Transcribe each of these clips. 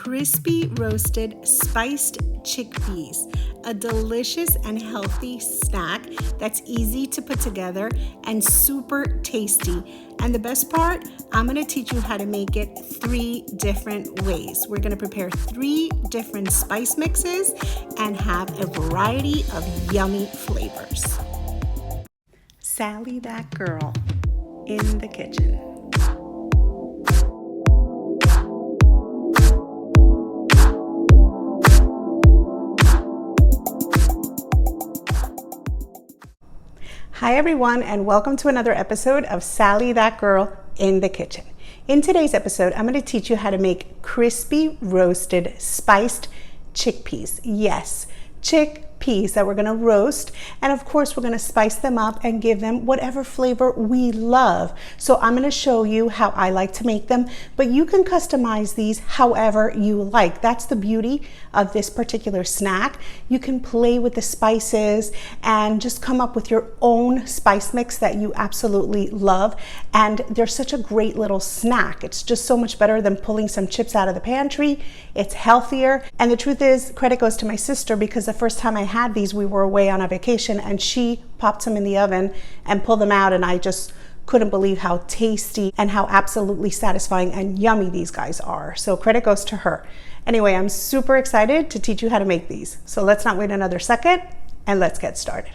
Crispy Roasted Spiced Chickpeas, a delicious and healthy snack that's easy to put together and super tasty. And the best part, I'm going to teach you how to make it 3 different ways. We're going to prepare 3 different spice mixes and have a variety of yummy flavors. Sally that girl in the kitchen. Hi everyone, and welcome to another episode of Sally That Girl in the Kitchen. In today's episode, I'm going to teach you how to make crispy roasted spiced chickpeas. Yes, chickpeas that we're going to roast, and of course we're going to spice them up and give them whatever flavor we love. So I'm going to show you how I like to make them, but you can customize these however you like. That's the beauty of this particular snack. You can play with the spices and just come up with your own spice mix that you absolutely love, and they're such a great little snack. It's just so much better than pulling some chips out of the pantry. It's healthier, and the truth is, credit goes to my sister, because the first time I had these, we were away on a vacation and she popped them in the oven and pulled them out, and I just couldn't believe how tasty and how absolutely satisfying and yummy these guys are. So credit goes to her. Anyway, I'm super excited to teach you how to make these. So let's not wait another second and let's get started.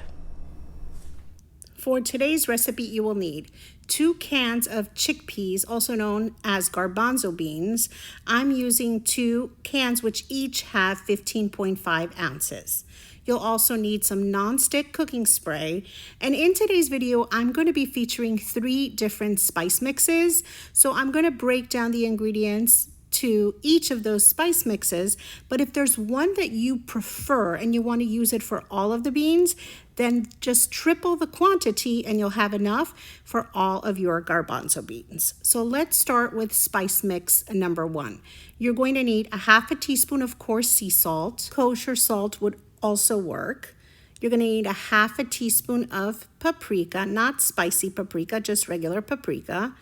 For today's recipe, you will need 2 cans of chickpeas, also known as garbanzo beans. I'm using 2 cans, which each have 15.5 ounces. You'll also need some non-stick cooking spray. And in today's video, I'm going to be featuring 3 different spice mixes. So I'm going to break down the ingredients to each of those spice mixes. But if there's one that you prefer and you want to use it for all of the beans, then just triple the quantity and you'll have enough for all of your garbanzo beans. So let's start with spice mix number 1. You're going to need 1/2 teaspoon of coarse sea salt. Kosher salt would also work. You're going to need 1/2 teaspoon of paprika, not spicy paprika, just regular paprika.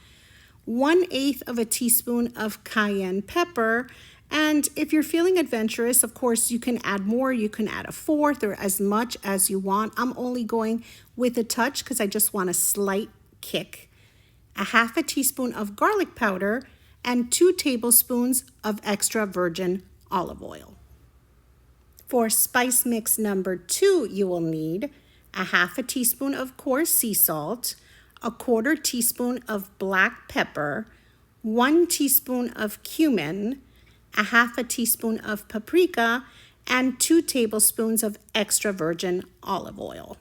1/8 of a teaspoon of cayenne pepper. And if you're feeling adventurous, of course, you can add more. You can add 1/4 or as much as you want. I'm only going with a touch because I just want a slight kick. 1/2 teaspoon of garlic powder and 2 tablespoons of extra virgin olive oil. For spice mix number 2, you will need 1/2 teaspoon of coarse sea salt, 1/4 teaspoon of black pepper, 1 teaspoon of cumin, 1/2 teaspoon of paprika, and 2 tablespoons of extra virgin olive oil.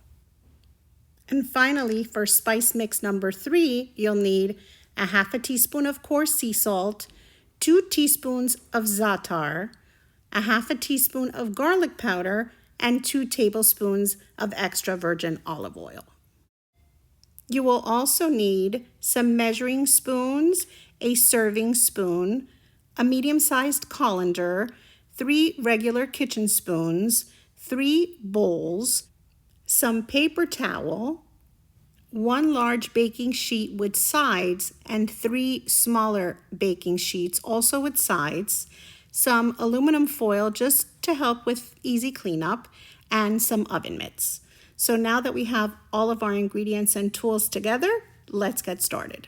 And finally, for spice mix number 3, you'll need 1/2 teaspoon of coarse sea salt, 2 teaspoons of za'atar, 1/2 teaspoon of garlic powder, and 2 tablespoons of extra virgin olive oil. You will also need some measuring spoons, a serving spoon, a medium-sized colander, 3 regular kitchen spoons, 3 bowls, some paper towel, 1 large baking sheet with sides, and 3 smaller baking sheets also with sides, some aluminum foil just to help with easy cleanup, and some oven mitts. So now that we have all of our ingredients and tools together, let's get started.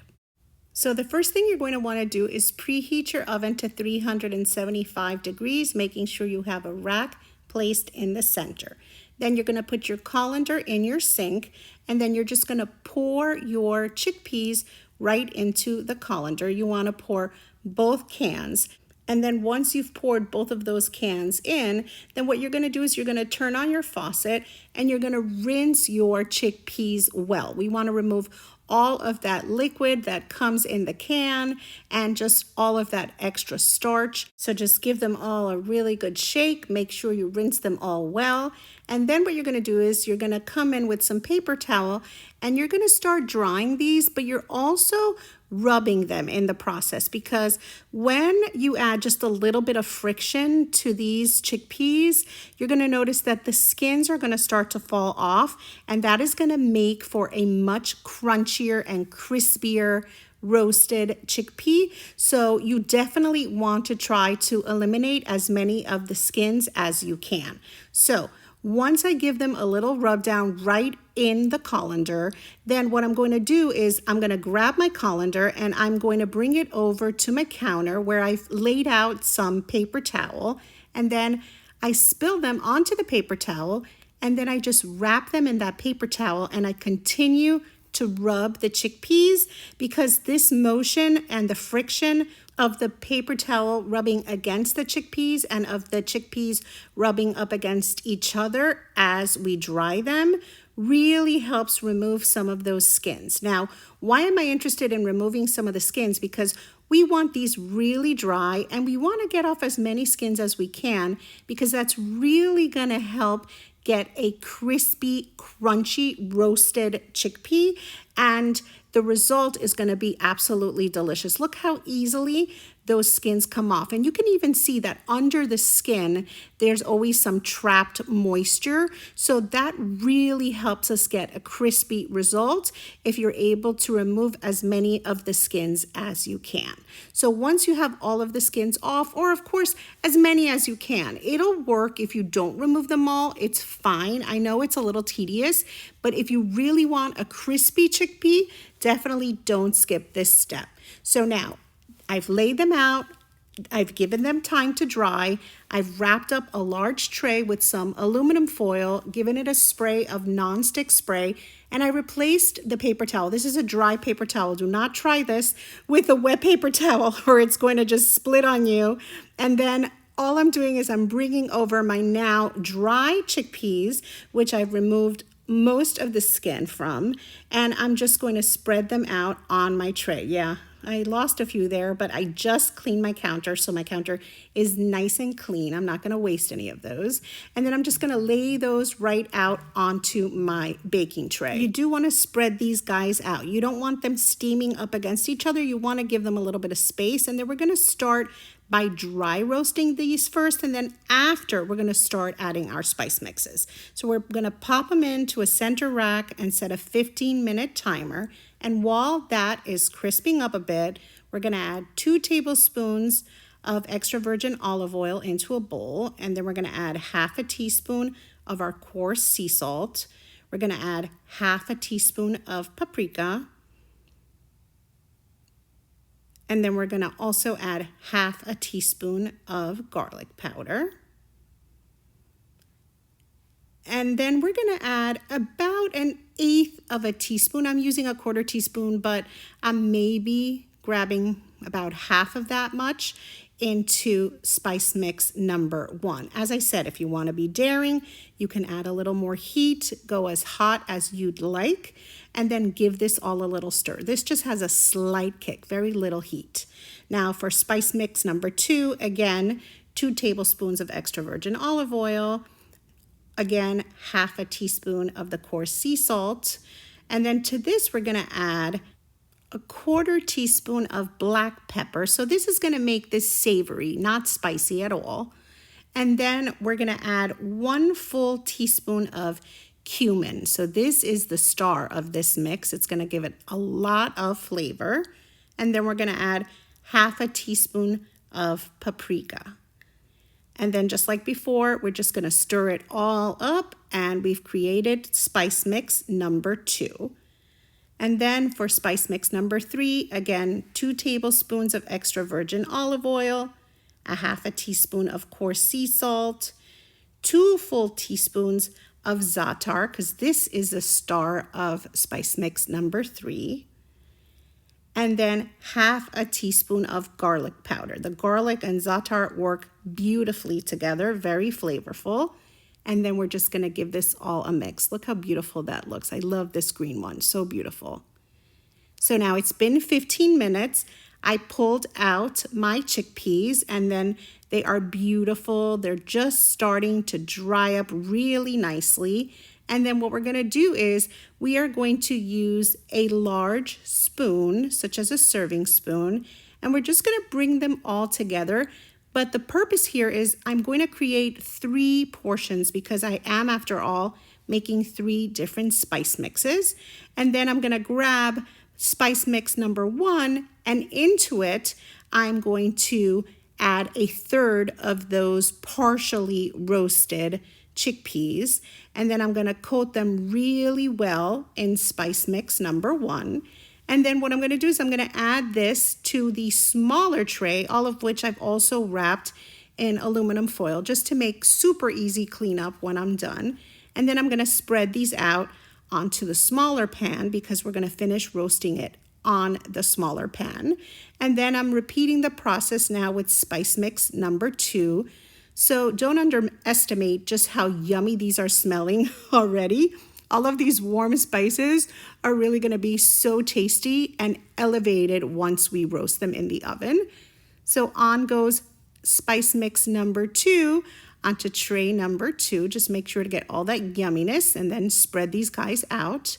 So the first thing you're going to want to do is preheat your oven to 375 degrees, making sure you have a rack placed in the center. Then you're going to put your colander in your sink, and then you're just going to pour your chickpeas right into the colander. You want to pour both cans. And then once you've poured both of those cans in, then what you're going to do is you're going to turn on your faucet and you're going to rinse your chickpeas well. We want to remove all of that liquid that comes in the can and just all of that extra starch. So just give them all a really good shake. Make sure you rinse them all well. And then what you're going to do is you're going to come in with some paper towel and you're going to start drying these, but you're also rubbing them in the process, because when you add just a little bit of friction to these chickpeas, you're going to notice that the skins are going to start to fall off, and that is going to make for a much crunchier and crispier roasted chickpea. So you definitely want to try to eliminate as many of the skins as you can. So once I give them a little rub down right in the colander, then what I'm going to do is I'm going to grab my colander and I'm going to bring it over to my counter where I've laid out some paper towel, and then I spill them onto the paper towel, and then I just wrap them in that paper towel and I continue to rub the chickpeas, because this motion and the friction of the paper towel rubbing against the chickpeas and of the chickpeas rubbing up against each other as we dry them really helps remove some of those skins. Now, why am I interested in removing some of the skins? Because we want these really dry and we want to get off as many skins as we can, because that's really going to help get a crispy, crunchy, roasted chickpea, and the result is going to be absolutely delicious. Look how easily those skins come off. And you can even see that under the skin, there's always some trapped moisture. So that really helps us get a crispy result if you're able to remove as many of the skins as you can. So once you have all of the skins off, or of course, as many as you can, it'll work if you don't remove them all. It's fine. I know it's a little tedious, but if you really want a crispy chickpea, definitely don't skip this step. So now, I've laid them out, I've given them time to dry, I've wrapped up a large tray with some aluminum foil, given it a spray of nonstick spray, and I replaced the paper towel. This is a dry paper towel. Do not try this with a wet paper towel or it's going to just split on you. And then all I'm doing is I'm bringing over my now dry chickpeas, which I've removed most of the skin from, and I'm just going to spread them out on my tray. Yeah, I lost a few there, but I just cleaned my counter, so my counter is nice and clean. I'm not going to waste any of those. And then I'm just going to lay those right out onto my baking tray. You do want to spread these guys out. You don't want them steaming up against each other. You want to give them a little bit of space, and then we're going to start by dry roasting these first, and then after we're going to start adding our spice mixes. So we're going to pop them into a center rack and set a 15-minute timer. And while that is crisping up a bit, we're going to add 2 tablespoons of extra virgin olive oil into a bowl, and then we're going to add half a teaspoon of our coarse sea salt. We're going to add half a teaspoon of paprika. And then we're going to also add half a teaspoon of garlic powder. And then we're going to add about 1/8 of a teaspoon. I'm using a 1/4 teaspoon, but I'm maybe grabbing about half of that much into spice mix number 1. As I said, if you want to be daring, you can add a little more heat, go as hot as you'd like, and then give this all a little stir. This just has a slight kick, very little heat. Now for spice mix number 2, again, 2 tablespoons of extra virgin olive oil, again, half a teaspoon of the coarse sea salt, and then to this we're going to add a 1/4 teaspoon of black pepper. So this is going to make this savory, not spicy at all. And then we're going to add 1 full teaspoon of cumin. So this is the star of this mix. It's going to give it a lot of flavor. And then we're going to add half a teaspoon of paprika. And then just like before, we're just going to stir it all up, and we've created spice mix number 2. And then for spice mix number 3, again, 2 tablespoons of extra virgin olive oil, a half a teaspoon of coarse sea salt, 2 full teaspoons of za'atar, because this is the star of spice mix number 3, and then half a teaspoon of garlic powder. The garlic and za'atar work beautifully together, very flavorful. And then we're just going to give this all a mix. Look how beautiful that looks. I love this green one, so beautiful. So now it's been 15 minutes. I pulled out my chickpeas, and then they are beautiful. They're just starting to dry up really nicely. And then what we're going to do is we are going to use a large spoon, such as a serving spoon, and we're just going to bring them all together. But the purpose here is I'm going to create 3 portions, because I am, after all, making 3 different spice mixes. And then I'm going to grab spice mix number 1, and into it, I'm going to add a third of those partially roasted chickpeas, and then I'm going to coat them really well in spice mix number 1. And then what I'm going to do is I'm going to add this to the smaller tray, all of which I've also wrapped in aluminum foil just to make super easy cleanup when I'm done. And then I'm going to spread these out onto the smaller pan because we're going to finish roasting it on the smaller pan. And then I'm repeating the process now with spice mix number 2. So don't underestimate just how yummy these are smelling already. All of these warm spices are really going to be so tasty and elevated once we roast them in the oven. So on goes spice mix number 2 onto tray number 2. Just make sure to get all that yumminess and then spread these guys out.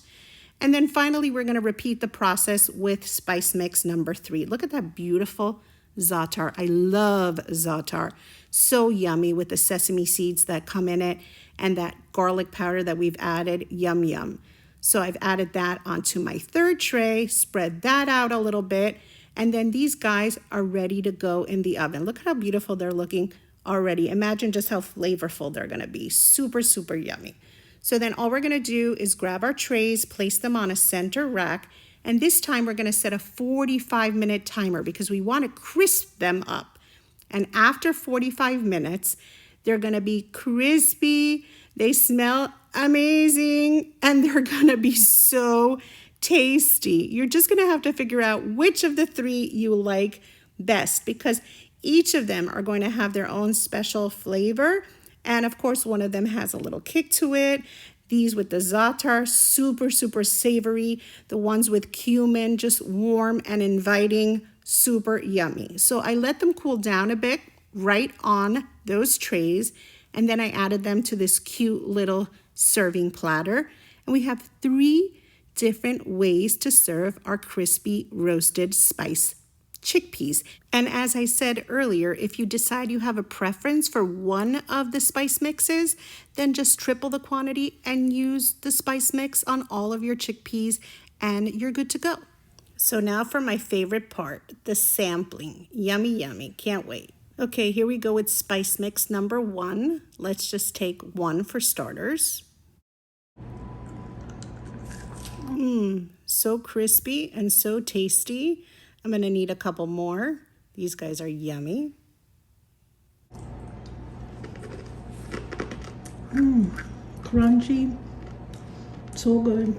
And then finally, we're going to repeat the process with spice mix number 3. Look at that beautiful za'atar. I love za'atar. So yummy with the sesame seeds that come in it and that garlic powder that we've added. Yum, yum. So I've added that onto my third tray, spread that out a little bit, and then these guys are ready to go in the oven. Look at how beautiful they're looking already. Imagine just how flavorful they're going to be. Super, super yummy. So then all we're going to do is grab our trays, place them on a center rack, and this time we're going to set a 45-minute timer because we want to crisp them up. And after 45 minutes, they're going to be crispy, they smell amazing, and they're going to be so tasty. You're just going to have to figure out which of the 3 you like best because each of them are going to have their own special flavor. And of course, one of them has a little kick to it. These with the za'atar, super, super savory. The ones with cumin, just warm and inviting, super yummy. So I let them cool down a bit right on those trays. And then I added them to this cute little serving platter. And we have 3 different ways to serve our crispy roasted spice chickpeas. And as I said earlier, if you decide you have a preference for one of the spice mixes, then just triple the quantity and use the spice mix on all of your chickpeas and you're good to go. So now for my favorite part, the sampling. Yummy, yummy. Can't wait. Okay, here we go with spice mix number 1. Let's just take 1 for starters. So crispy and so tasty. I'm going to need a couple more. These guys are yummy. Crunchy. So good.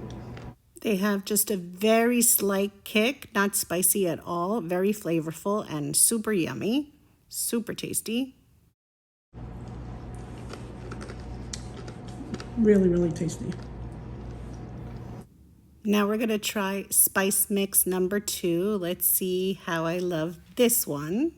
They have just a very slight kick, not spicy at all, very flavorful and super yummy, super tasty. Really, really tasty. Now we're going to try spice mix number 2. Let's see how I love this one.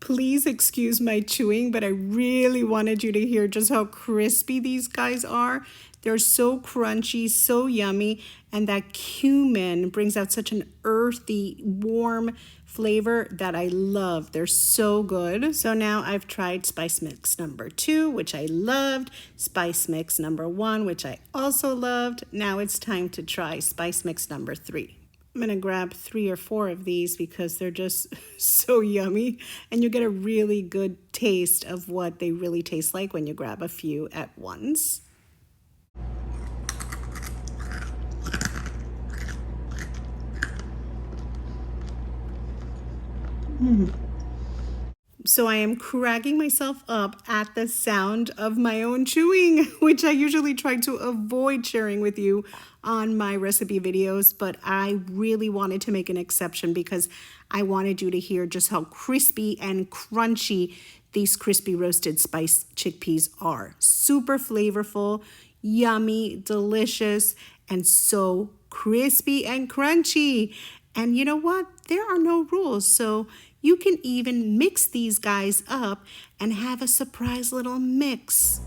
Please excuse my chewing, but I really wanted you to hear just how crispy these guys are. They're so crunchy, so yummy, and that cumin brings out such an earthy, warm flavor that I love. They're so good. So now I've tried spice mix number 2, which I loved, spice mix number 1, which I also loved. Now it's time to try spice mix number 3. I'm going to grab 3 or 4 of these because they're just so yummy, and you get a really good taste of what they really taste like when you grab a few at once. So I am cracking myself up at the sound of my own chewing, which I usually try to avoid sharing with you on my recipe videos, but I really wanted to make an exception because I wanted you to hear just how crispy and crunchy these crispy roasted spiced chickpeas are. Super flavorful, yummy, delicious, and so crispy and crunchy. And you know what? There are no rules, so you can even mix these guys up and have a surprise little mix.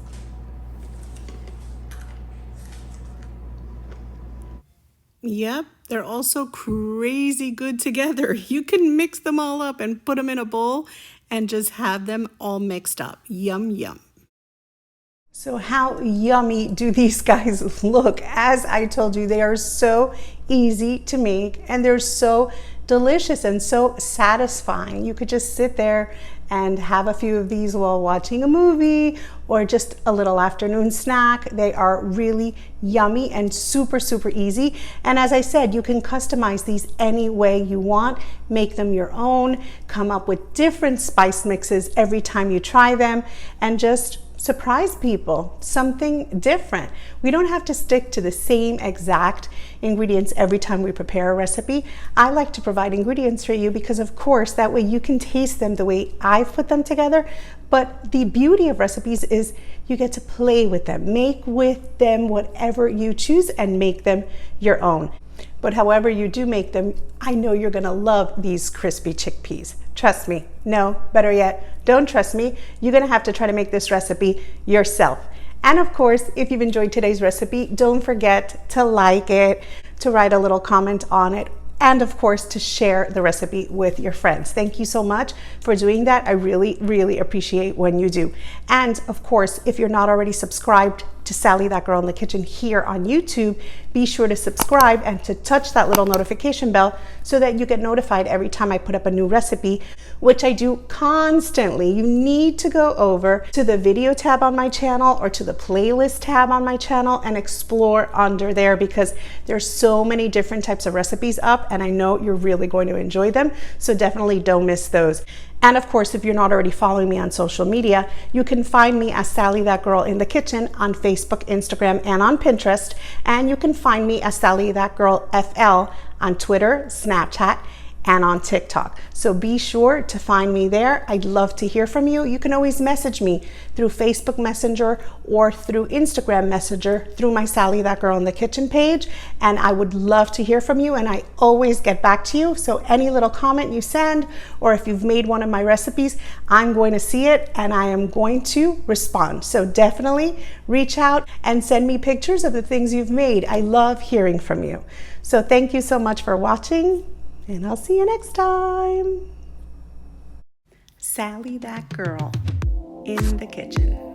Yep, they're also crazy good together. You can mix them all up and put them in a bowl and just have them all mixed up. Yum, yum. So how yummy do these guys look? As I told you, they are so easy to make and they're so delicious and so satisfying. You could just sit there and have a few of these while watching a movie or just a little afternoon snack. They are really yummy and super, super easy. And as I said, you can customize these any way you want, make them your own, come up with different spice mixes every time you try them, and just surprise people, something different. We don't have to stick to the same exact ingredients every time we prepare a recipe. I like to provide ingredients for you because, of course, that way you can taste them the way I've put them together. But the beauty of recipes is you get to play with them, make with them whatever you choose and make them your own. But however you do make them, I know you're gonna love these crispy chickpeas. Trust me. No, better yet, don't trust me. You're gonna have to try to make this recipe yourself. And of course, if you've enjoyed today's recipe, don't forget to like it, to write a little comment on it, and of course, to share the recipe with your friends. Thank you so much for doing that. I really, really appreciate when you do. And of course, if you're not already subscribed to Sally, That Girl in the Kitchen here on YouTube, be sure to subscribe and to touch that little notification bell so that you get notified every time I put up a new recipe, which I do constantly. You need to go over to the video tab on my channel or to the playlist tab on my channel and explore under there because there's so many different types of recipes up and I know you're really going to enjoy them. So definitely don't miss those. And of course, if you're not already following me on social media, you can find me as Sally That Girl in the Kitchen on Facebook, Instagram, and on Pinterest. And you can find me as Sally That Girl FL on Twitter, Snapchat, and on TikTok. So be sure to find me there. I'd love to hear from you. You can always message me through Facebook Messenger or through Instagram Messenger through my Sally That Girl in the Kitchen page. And I would love to hear from you and I always get back to you. So any little comment you send or if you've made one of my recipes, I'm going to see it and I am going to respond. So definitely reach out and send me pictures of the things you've made. I love hearing from you. So thank you so much for watching. And I'll see you next time. Sally That Girl in the Kitchen.